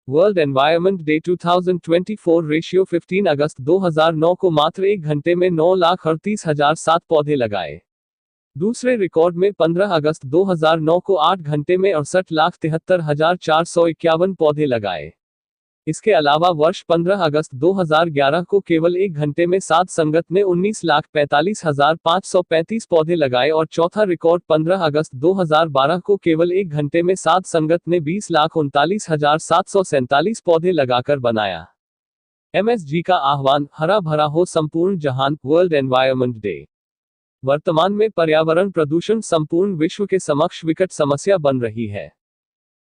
World environment day 2024 ratio 15 अगस्त 2009 को मात्र 1 घंटे में 9,38,007 पौधे लगाए। दूसरे रिकॉर्ड में 15 अगस्त 2009 को 8 घंटे में 68,73,451 पौधे लगाए। इसके अलावा वर्ष 15 अगस्त 2011 को केवल 1 घंटे में 7 संगत ने 19,45,535 पौधे लगाए और चौथा रिकॉर्ड 15 अगस्त 2012 को केवल 1 घंटे में 7 संगत ने 20,39,747 पौधे लगाकर बनाया। एमएसजी का आह्वान, हरा भरा हो संपूर्ण जहान, वर्ल्ड एनवायरनमेंट डे। वर्तमान में पर्यावरण प्रदूषण संपूर्ण विश्व के समक्ष विकट समस्या बन रही है।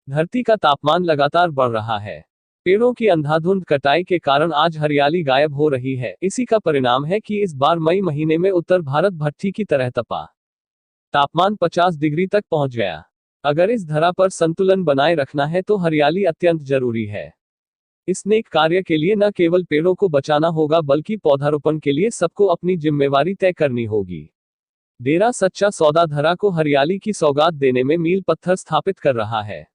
धरती का तापमान लगातार बढ़ रहा है। पेड़ों की अंधाधुंध कटाई के कारण आज हरियाली गायब हो रही है। इसी का परिणाम है कि इस बार मई महीने में उत्तर भारत भट्ठी की तरह तपा। तापमान 50 डिग्री तक पहुंच गया। अगर इस धरा पर संतुलन बनाए रखना है तो हरियाली अत्यंत जरूरी है। इस नेक कार्य के लिए न केवल पेड़ों को बचाना होगा बल्कि पौधारोपण के लिए सबको अपनी जिम्मेवारी तय करनी होगी। डेरा सच्चा सौदा धरा को हरियाली की सौगात देने में मील पत्थर स्थापित कर रहा है।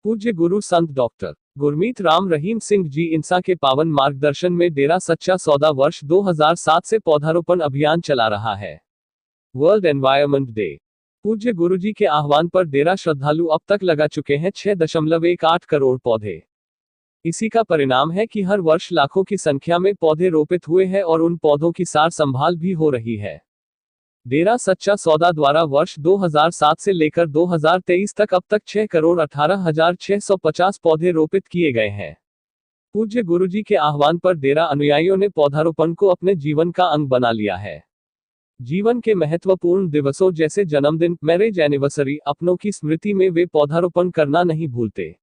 पूज्य गुरु संत डॉक्टर गुरमीत राम रहीम सिंह जी इंसा के पावन मार्गदर्शन में डेरा सच्चा सौदा वर्ष 2007 से पौधारोपण अभियान चला रहा है। World environment day. पूज्य गुरुजी के आह्वान पर डेरा श्रद्धालु अब तक लगा चुके हैं 6.18 करोड़ पौधे। इसी का परिणाम है कि हर वर्ष लाखों की संख्या में पौधे रोपित हुए हैं और उन पौधों की सार संभाल भी हो रही है। डेरा सच्चा सौदा द्वारा वर्ष 2007 से लेकर 2023 तक अब तक 6,18,650 पौधे रोपित किए गए हैं। पूज्य गुरुजी के आह्वान पर डेरा अनुयायियों ने पौधारोपण को अपने जीवन का अंग बना लिया है। जीवन के महत्वपूर्ण दिवसों जैसे जन्मदिन, मैरिज एनिवर्सरी, अपनों की स्मृति में वे पौधारोपण करना नहीं भूलते।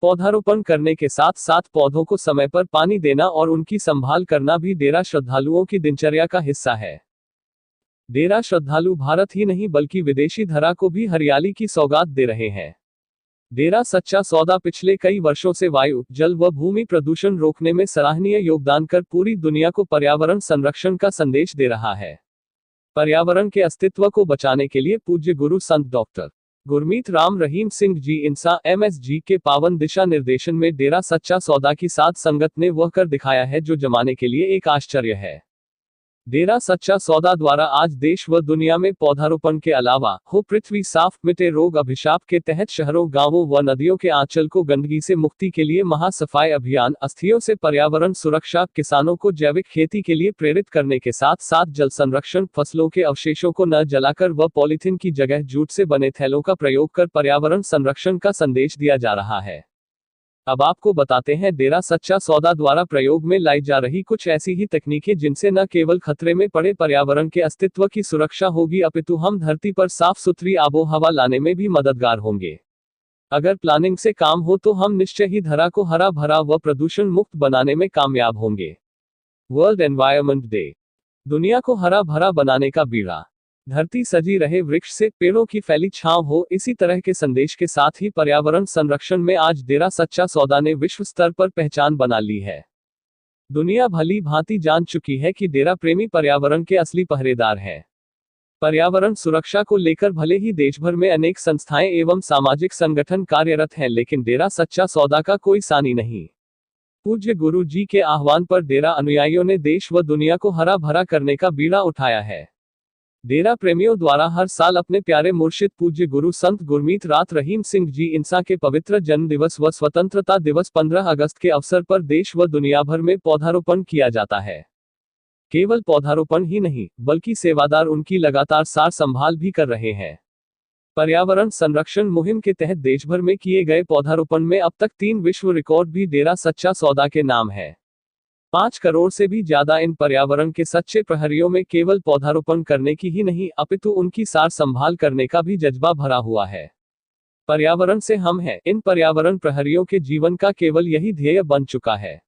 पौधारोपण करने के साथ साथ पौधों को समय पर पानी देना और उनकी संभाल करना भी डेरा श्रद्धालुओं की दिनचर्या का हिस्सा है। डेरा श्रद्धालु भारत ही नहीं बल्कि विदेशी धरा को भी हरियाली की सौगात दे रहे हैं। डेरा सच्चा सौदा पिछले कई वर्षों से वायु, जल व भूमि प्रदूषण रोकने में सराहनीय योगदान कर पूरी दुनिया को पर्यावरण संरक्षण का संदेश दे रहा है। पर्यावरण के अस्तित्व को बचाने के लिए पूज्य गुरु संत डॉक्टर गुरमीत राम रहीम सिंह जी इंसा एमएसजी के पावन दिशा निर्देशन में डेरा सच्चा सौदा की साध संगत ने वह कर दिखाया है जो जमाने के लिए एक आश्चर्य है। डेरा सच्चा सौदा द्वारा आज देश व दुनिया में पौधारोपण के अलावा हो पृथ्वी साफ मिटे रोग अभिशाप के तहत शहरों, गांवों व नदियों के आंचल को गंदगी से मुक्ति के लिए महासफाई अभियान, अस्थियों से पर्यावरण सुरक्षा, किसानों को जैविक खेती के लिए प्रेरित करने के साथ साथ जल संरक्षण, फसलों के अवशेषों को न जलाकर व पॉलीथीन की जगह जूट से बने थैलों का प्रयोग कर पर्यावरण संरक्षण का संदेश दिया जा रहा है। अब आपको बताते हैं डेरा सच्चा सौदा द्वारा प्रयोग में लाई जा रही कुछ ऐसी ही तकनीकें जिनसे न केवल खतरे में पड़े पर्यावरण के अस्तित्व की सुरक्षा होगी अपितु हम धरती पर साफ सुथरी आबोहवा लाने में भी मददगार होंगे। अगर प्लानिंग से काम हो तो हम निश्चय ही धरा को हरा भरा व प्रदूषण मुक्त बनाने में कामयाब होंगे। World environment day. दुनिया को हरा भरा बनाने का बीड़ा। धरती सजी रहे वृक्ष से, पेड़ों की फैली छांव हो, इसी तरह के संदेश के साथ ही पर्यावरण संरक्षण में आज डेरा सच्चा सौदा ने विश्व स्तर पर पहचान बना ली है। दुनिया भली भांति जान चुकी है कि डेरा प्रेमी पर्यावरण के असली पहरेदार हैं। पर्यावरण सुरक्षा को लेकर भले ही देश भर में अनेक संस्थाएं एवं सामाजिक संगठन कार्यरत हैं, लेकिन डेरा सच्चा सौदा का कोई सानी नहीं। पूज्य गुरु जी के आह्वान पर डेरा अनुयायियों ने देश व दुनिया को हरा भरा करने का बीड़ा उठाया है। डेरा प्रेमियों द्वारा हर साल अपने प्यारे मुर्शिद पूज्य गुरु संत गुरमीत रात रहीम सिंह जी इंसा के पवित्र जन्म दिवस व स्वतंत्रता दिवस 15 अगस्त के अवसर पर देश व दुनिया भर में पौधारोपण किया जाता है। केवल पौधारोपण ही नहीं बल्कि सेवादार उनकी लगातार सार संभाल भी कर रहे हैं। पर्यावरण संरक्षण मुहिम के तहत देश भर में किए गए पौधारोपण में अब तक 3 विश्व रिकॉर्ड भी डेरा सच्चा सौदा के नाम है। 5 करोड़ से भी ज्यादा इन पर्यावरण के सच्चे प्रहरियों में केवल पौधारोपण करने की ही नहीं अपितु उनकी सार संभाल करने का भी जज्बा भरा हुआ है। पर्यावरण से हम हैं, इन पर्यावरण प्रहरियों के जीवन का केवल यही ध्येय बन चुका है।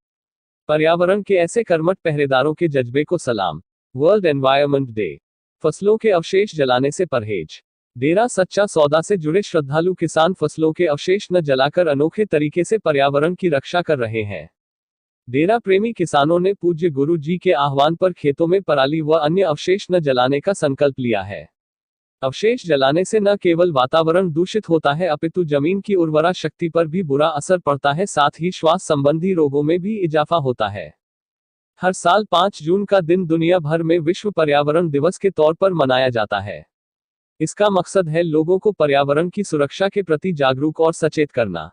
पर्यावरण के ऐसे कर्मठ पहरेदारों के जज्बे को सलाम। World environment day. फसलों के अवशेष जलाने से परहेज। डेरा सच्चा सौदा से जुड़े श्रद्धालु किसान फसलों के अवशेष न जलाकर अनोखे तरीके से पर्यावरण की रक्षा कर रहे हैं। डेरा प्रेमी किसानों ने पूज्य गुरु जी के आह्वान पर खेतों में पराली व अन्य अवशेष न जलाने का संकल्प लिया है। अवशेष जलाने से न केवल वातावरण दूषित होता है अपितु जमीन की उर्वरा शक्ति पर भी बुरा असर पड़ता है, साथ ही श्वास संबंधी रोगों में भी इजाफा होता है। हर साल 5 जून का दिन दुनिया भर में विश्व पर्यावरण दिवस के तौर पर मनाया जाता है। इसका मकसद है लोगों को पर्यावरण की सुरक्षा के प्रति जागरूक और सचेत करना।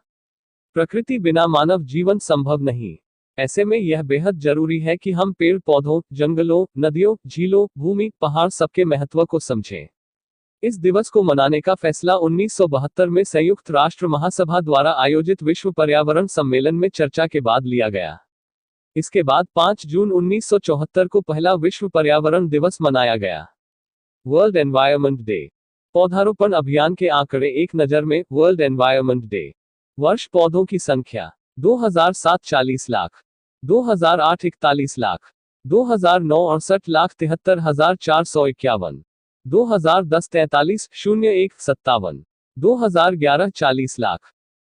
प्रकृति बिना मानव जीवन संभव नहीं। ऐसे में यह बेहद जरूरी है कि हम पेड़ पौधों, जंगलों, नदियों, झीलों, भूमि, पहाड़ सबके महत्व को समझें। इस दिवस को मनाने का फैसला 1972 में संयुक्त राष्ट्र महासभा द्वारा आयोजित विश्व पर्यावरण सम्मेलन में चर्चा के बाद लिया गया। इसके बाद 5 जून 1974 को पहला विश्व पर्यावरण दिवस मनाया गया। World environment day. पौधारोपण अभियान के आंकड़े एक नज़र में। World environment day. वर्ष पौधों की संख्या 2007 40 लाख, 2008 41 लाख, 2009 68,73,451, 2010 43,01 57, 2011 40 लाख,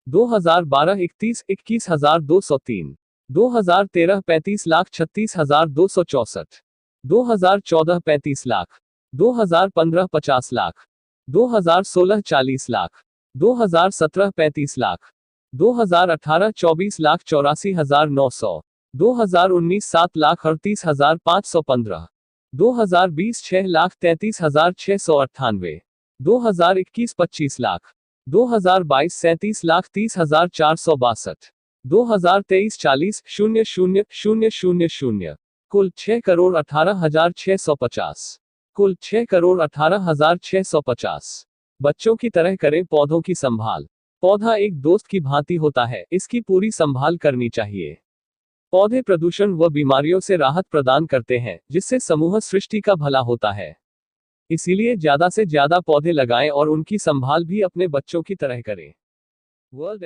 2012 21,203, 2013 35,36,264, 2014 35 लाख, 2015 50 लाख, 2016 40 लाख, 2017 35 लाख, 2018 24,84,900, 2019 7,38,515, 2020 6,33,698, 2021 25 लाख, 2022 37,30,462, 2023 40,00,000, कुल 6,18,650, कुल 6,18,650। बच्चों की तरह करें पौधों की संभाल। पौधा एक दोस्त की भांति होता है, इसकी पूरी संभाल करनी चाहिए। पौधे प्रदूषण व बीमारियों से राहत प्रदान करते हैं, जिससे समूह सृष्टि का भला होता है। इसीलिए ज्यादा से ज्यादा पौधे लगाएं और उनकी संभाल भी अपने बच्चों की तरह करें। वर्ल्ड